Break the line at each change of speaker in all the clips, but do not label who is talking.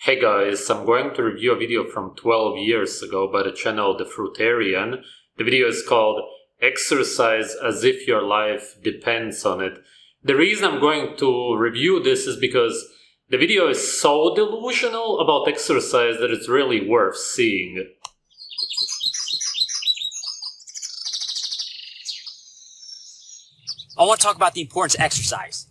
Hey guys, I'm going to review a video from 12 years ago by the channel The Fruitarian. The video is called Exercise as if your life depends on it. The reason I'm going to review this is because the video is so delusional about exercise that it's really worth seeing.
I want to talk about the importance of exercise.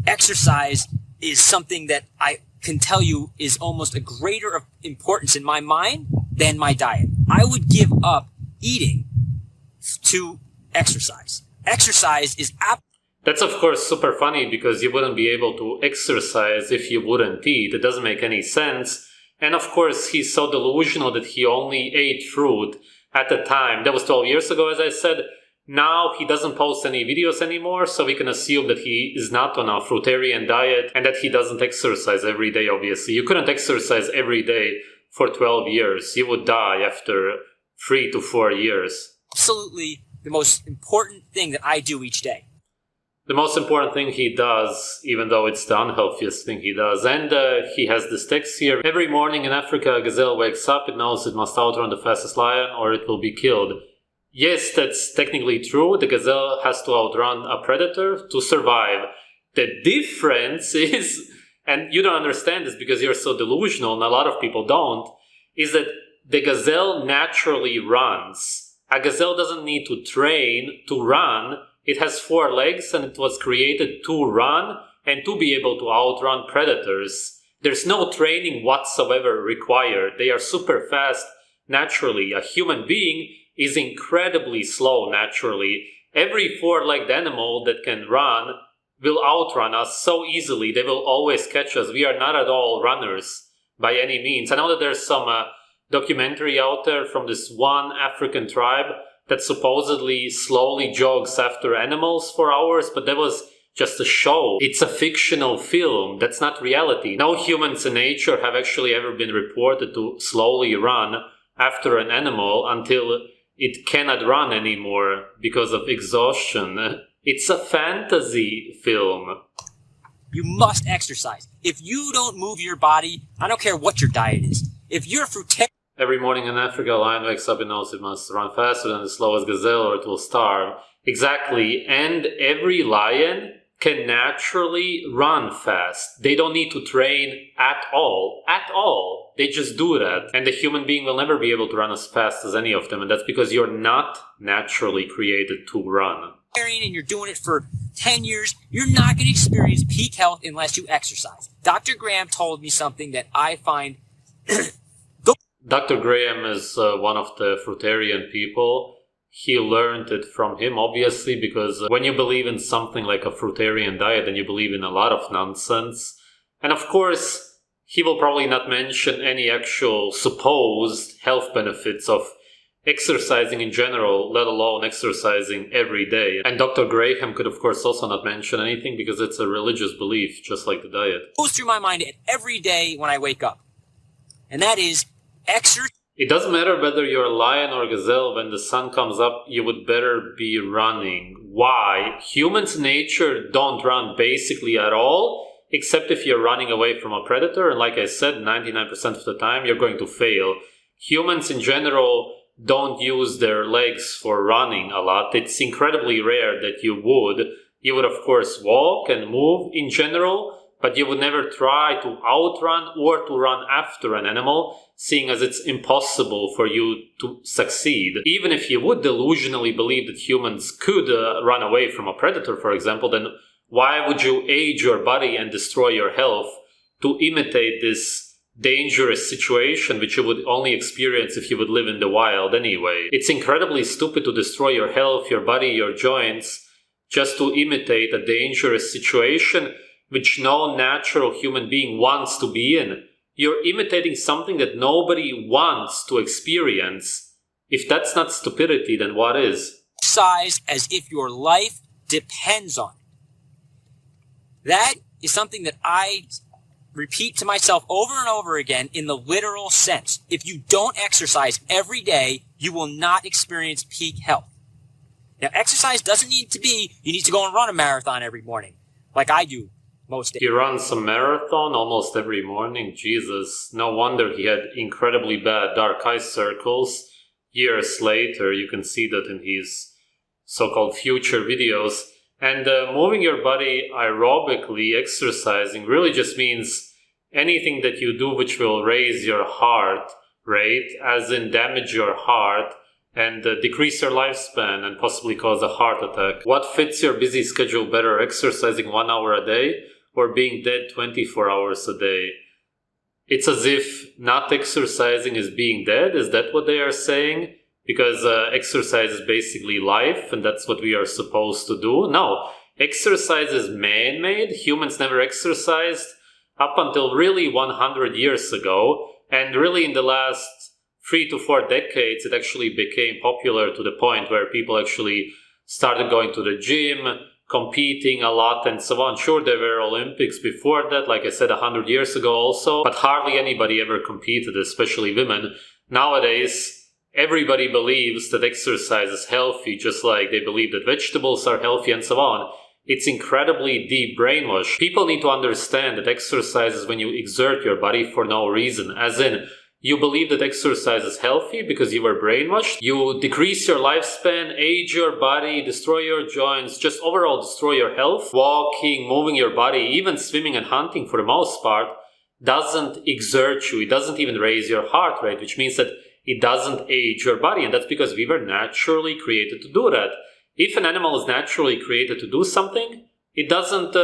Exercise is something that I can tell you is almost a greater importance in my mind than my diet. I would give up eating to exercise. Exercise is
That's of course super funny because you wouldn't be able to exercise if you wouldn't eat. It doesn't make any sense. And of course he's so delusional that he only ate fruit at the time. That was 12 years ago, as I said. Now he doesn't post any videos anymore, so we can assume that he is not on a fruitarian diet and that he doesn't exercise every day, obviously. You couldn't exercise every day for 12 years. You would die after 3 to 4 years.
Absolutely the most important thing that I do each day.
The most important thing he does, even though it's the unhealthiest thing he does. And he has this text here. Every morning in Africa, a gazelle wakes up. It knows it must outrun the fastest lion or it will be killed. Yes, that's technically true. The gazelle has to outrun a predator to survive. The difference is, and you don't understand this because you're so delusional and a lot of people don't, is that the gazelle naturally runs. A gazelle doesn't need to train to run. It has 4 legs and it was created to run and to be able to outrun predators. There's no training whatsoever required. They are super fast naturally. A human being is incredibly slow naturally. Every 4-legged animal that can run will outrun us so easily. They will always catch us. We are not at all runners by any means. I know that there's some documentary out there from this one African tribe that supposedly slowly jogs after animals for hours, but that was just a show. It's a fictional film. That's not reality. No humans in nature have actually ever been reported to slowly run after an animal until it cannot run anymore because of exhaustion. It's a fantasy film.
You must exercise. If you don't move your body, I don't care what your diet is. If you're fruitarian,
every morning in Africa, a lion wakes up and knows it must run faster than the slowest gazelle or it will starve. Exactly. And every lion can naturally run fast. They don't need to train at all. At all. They just do that. And the human being will never be able to run as fast as any of them. And that's because you're not naturally created to run.
And you're doing it for 10 years, you're not going to experience peak health unless you exercise. Dr. Graham told me something that I find...
Dr. Graham is one of the fruitarian people. He learned it from him, obviously, because when you believe in something like a fruitarian diet, then you believe in a lot of nonsense. And of course, he will probably not mention any actual supposed health benefits of exercising in general, let alone exercising every day. And Dr. Graham could, of course, also not mention anything because it's a religious belief, just like the diet.
It goes through my mind every day when I wake up. And that is exercise.
It doesn't matter whether you're a lion or a gazelle, when the sun comes up, you would better be running. Why? Humans' nature don't run basically at all, except if you're running away from a predator. And like I said, 99% of the time, you're going to fail. Humans in general don't use their legs for running a lot. It's incredibly rare that you would. You would, of course, walk and move in general, but you would never try to outrun or to run after an animal, seeing as it's impossible for you to succeed. Even if you would delusionally believe that humans could run away from a predator, for example, then why would you age your body and destroy your health to imitate this dangerous situation which you would only experience if you would live in the wild anyway? It's incredibly stupid to destroy your health, your body, your joints, just to imitate a dangerous situation which no natural human being wants to be in. You're imitating something that nobody wants to experience. If that's not stupidity, then what is?
Exercise as if your life depends on it. That is something that I repeat to myself over and over again in the literal sense. If you don't exercise every day, you will not experience peak health. Now, exercise doesn't need to be, you need to go and run a marathon every morning, like I do. most days.
He runs a marathon almost every morning. Jesus. No wonder he had incredibly bad dark eye circles. Years later, you can see that in his so-called future videos. And moving your body aerobically, exercising, really just means anything that you do which will raise your heart rate, as in damage your heart, and decrease your lifespan and possibly cause a heart attack. What fits your busy schedule better, exercising 1 hour a day or being dead 24 hours a day? It's as if not exercising is being dead. Is that what they are saying? Because exercise is basically life and that's what we are supposed to do. No, exercise is man-made. Humans never exercised up until really 100 years ago. And really in the last 3 to 4 decades, it actually became popular to the point where people actually started going to the gym, competing a lot and so on. Sure, there were Olympics before that, like I said, 100 years ago also, but hardly anybody ever competed, especially women. Nowadays, everybody believes that exercise is healthy, just like they believe that vegetables are healthy and so on. It's incredibly deep brainwash. People need to understand that exercise is when you exert your body for no reason, as in, you believe that exercise is healthy because you were brainwashed. You decrease your lifespan, age your body, destroy your joints, just overall destroy your health. Walking, moving your body, even swimming and hunting for the most part, doesn't exert you. It doesn't even raise your heart rate, which means that it doesn't age your body. And that's because we were naturally created to do that. If an animal is naturally created to do something, it doesn't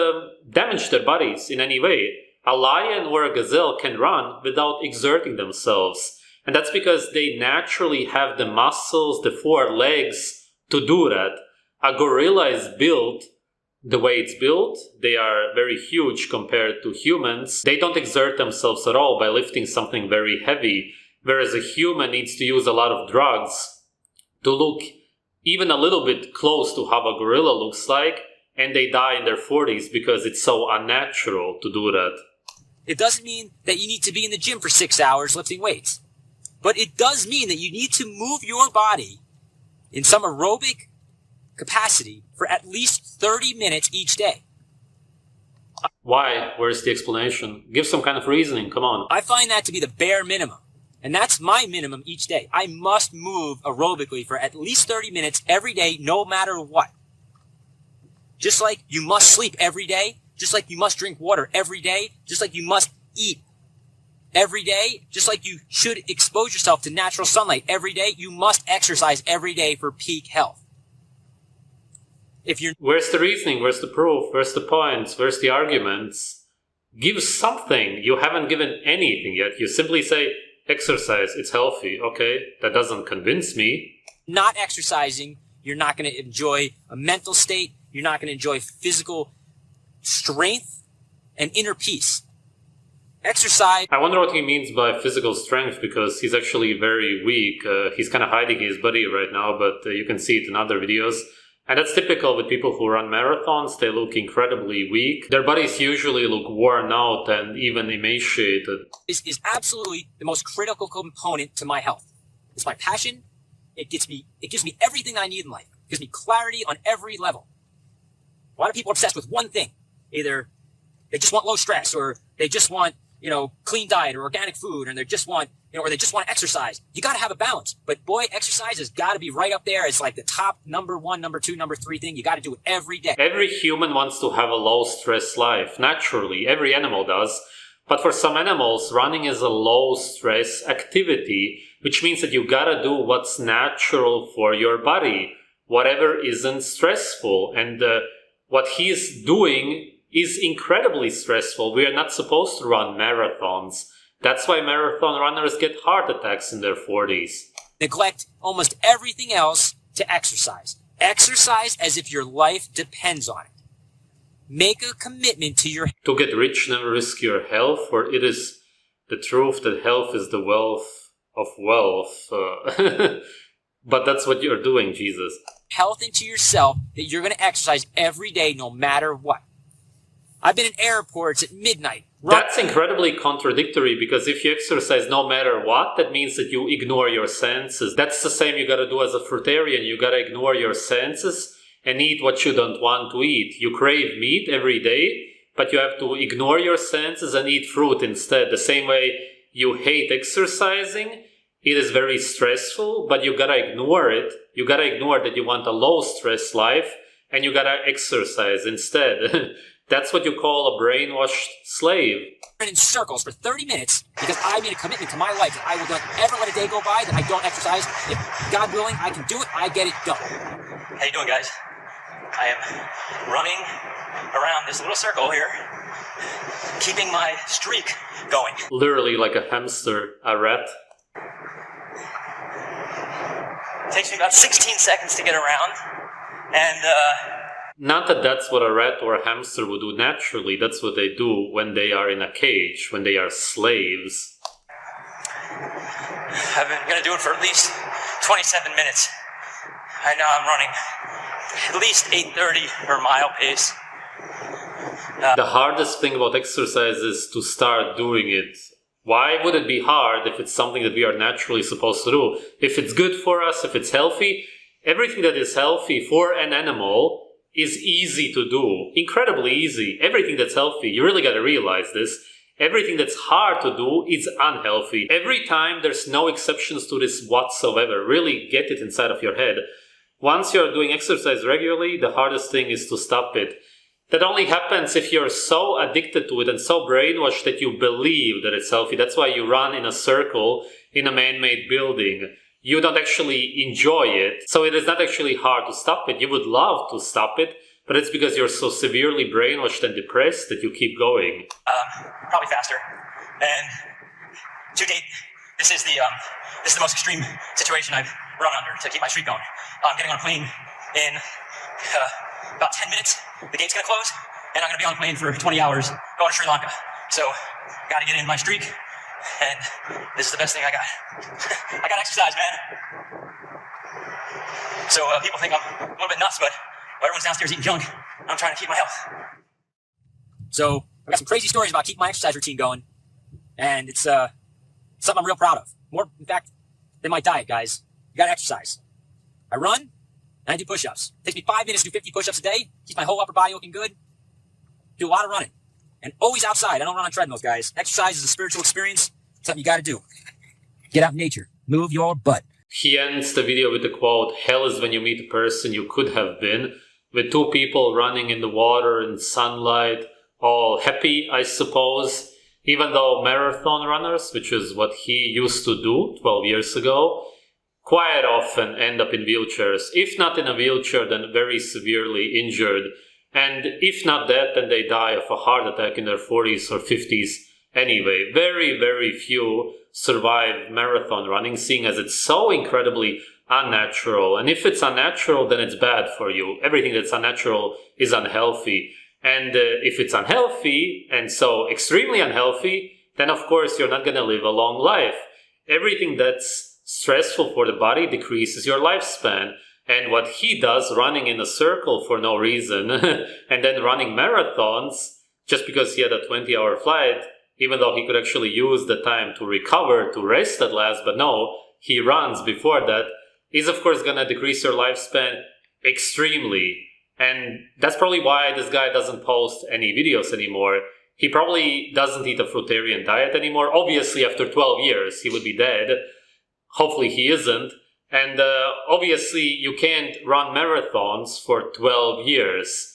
damage their bodies in any way. A lion or a gazelle can run without exerting themselves. And that's because they naturally have the muscles, the 4 legs to do that. A gorilla is built the way it's built. They are very huge compared to humans. They don't exert themselves at all by lifting something very heavy. Whereas a human needs to use a lot of drugs to look even a little bit close to how a gorilla looks like. And they die in their 40s because it's so unnatural to do that.
It doesn't mean that you need to be in the gym for 6 hours lifting weights. But it does mean that you need to move your body in some aerobic capacity for at least 30 minutes each day.
Why? Where's the explanation? Give some kind of reasoning, come on.
I find that to be the bare minimum. And that's my minimum each day. I must move aerobically for at least 30 minutes every day, no matter what. Just like you must sleep every day, just like you must drink water every day, just like you must eat every day, just like you should expose yourself to natural sunlight every day, you must exercise every day for peak health.
Where's the reasoning? Where's the proof? Where's the points? Where's the arguments? Give something. You haven't given anything yet. You simply say, exercise, it's healthy. Okay, that doesn't convince me.
Not exercising, you're not going to enjoy a mental state. You're not going to enjoy physical strength and inner peace. Exercise.
I wonder what he means by physical strength, because he's actually very weak. He's kind of hiding his body right now, but you can see it in other videos. And that's typical with people who run marathons. They look incredibly weak. Their bodies usually look worn out and even emaciated.
This is absolutely the most critical component to my health. It's my passion. It gives me everything I need in life. It gives me clarity on every level. A lot of people are obsessed with one thing. Either they just want low stress, or they just want, clean diet or organic food, and they just want, or they just want to exercise. You got to have a balance. But boy, exercise has got to be right up there. It's like the top number 1, number 2, number 3 thing. You got to do it every day.
Every human wants to have a low stress life. Naturally, every animal does. But for some animals, running is a low stress activity, which means that you got to do what's natural for your body, whatever isn't stressful. And what he's doing is incredibly stressful. We are not supposed to run marathons. That's why marathon runners get heart attacks in their 40s.
Neglect almost everything else to exercise. Exercise as if your life depends on it. Make a commitment to your...
To get rich, never risk your health, for it is the truth that health is the wealth of wealth. But that's what you're doing, Jesus.
Health into yourself, that you're going to exercise every day no matter what. I've been in airports at midnight.
That's incredibly contradictory, because if you exercise no matter what, that means that you ignore your senses. That's the same you gotta do as a fruitarian. You gotta ignore your senses and eat what you don't want to eat. You crave meat every day, but you have to ignore your senses and eat fruit instead. The same way you hate exercising, it is very stressful, but you gotta ignore it. You gotta ignore that you want a low-stress life, and you gotta exercise instead. That's what you call a brainwashed slave.
In circles for 30 minutes because I made a commitment to my life that I will not ever let a day go by that I don't exercise. If God willing, I can do it, I get it done.
How you doing, guys? I am running around this little circle here, keeping my streak going.
Literally like a hamster, a rat.
It takes me about 16 seconds to get around, and
not that that's what a rat or a hamster would do naturally. That's what they do when they are in a cage, when they are slaves.
I've been gonna do it for at least 27 minutes. I know I'm running at least 8:30 per mile pace.
The hardest thing about exercise is to start doing it. Why would it be hard if it's something that we are naturally supposed to do? If it's good for us, if it's healthy, everything that is healthy for an animal is easy to do. Incredibly easy. Everything that's healthy, you really gotta realize this. Everything that's hard to do is unhealthy. Every time, there's no exceptions to this whatsoever. Really get it inside of your head. Once you're doing exercise regularly, the hardest thing is to stop it. That only happens if you're so addicted to it and so brainwashed that you believe that it's healthy. That's why you run in a circle in a man-made building. You don't actually enjoy it, so it is not actually hard to stop it. You would love to stop it, but it's because you're so severely brainwashed and depressed that you keep going.
Probably faster. And to date, this is the most extreme situation I've run under to keep my streak going. I'm getting on a plane in about 10 minutes. The gate's gonna close, and I'm gonna be on a plane for 20 hours going to Sri Lanka. So, gotta get in my streak, and this is the best thing I got. I got exercise, man. So people think I'm a little bit nuts, but everyone's downstairs eating junk. I'm trying to keep my health.
So I got some crazy stories about keeping my exercise routine going, and it's something I'm real proud of. More, in fact, than my diet, guys. You gotta exercise. I run, and I do push-ups. It takes me 5 minutes to do 50 push-ups a day. Keeps my whole upper body looking good. Do a lot of running. And always outside. I don't run on treadmills, guys. Exercise is a spiritual experience. Something you gotta do. Get out in nature. Move your butt.
He ends the video with the quote, "Hell is when you meet a person you could have been," with two people running in the water in sunlight, all happy, I suppose, even though marathon runners, which is what he used to do 12 years ago, quite often end up in wheelchairs. If not in a wheelchair, then very severely injured. And if not that, then they die of a heart attack in their 40s or 50s anyway. Very, very few survive marathon running, seeing as it's so incredibly unnatural. And if it's unnatural, then it's bad for you. Everything that's unnatural is unhealthy. And if it's unhealthy, and so extremely unhealthy, then of course you're not going to live a long life. Everything that's stressful for the body decreases your lifespan. And what he does, running in a circle for no reason, and then running marathons, just because he had a 20-hour flight, even though he could actually use the time to recover, to rest at last, but no, he runs before that, is of course going to decrease your lifespan extremely. And that's probably why this guy doesn't post any videos anymore. He probably doesn't eat a fruitarian diet anymore. Obviously, after 12 years, he would be dead. Hopefully he isn't. And obviously, you can't run marathons for 12 years.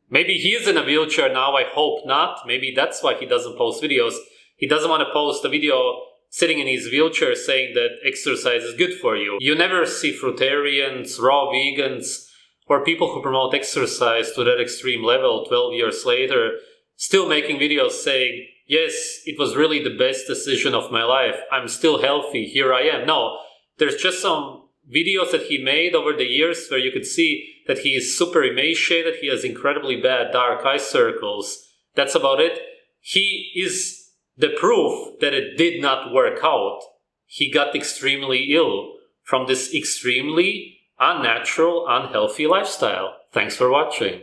Maybe he is in a wheelchair now, I hope not. Maybe that's why he doesn't post videos. He doesn't want to post a video sitting in his wheelchair saying that exercise is good for you. You never see fruitarians, raw vegans, or people who promote exercise to that extreme level 12 years later still making videos saying, yes, it was really the best decision of my life. I'm still healthy. Here I am. No, there's just some videos that he made over the years where you could see that he is super emaciated. He has incredibly bad dark eye circles. That's about it. He is the proof that it did not work out. He got extremely ill from this extremely unnatural, unhealthy lifestyle. Thanks for watching.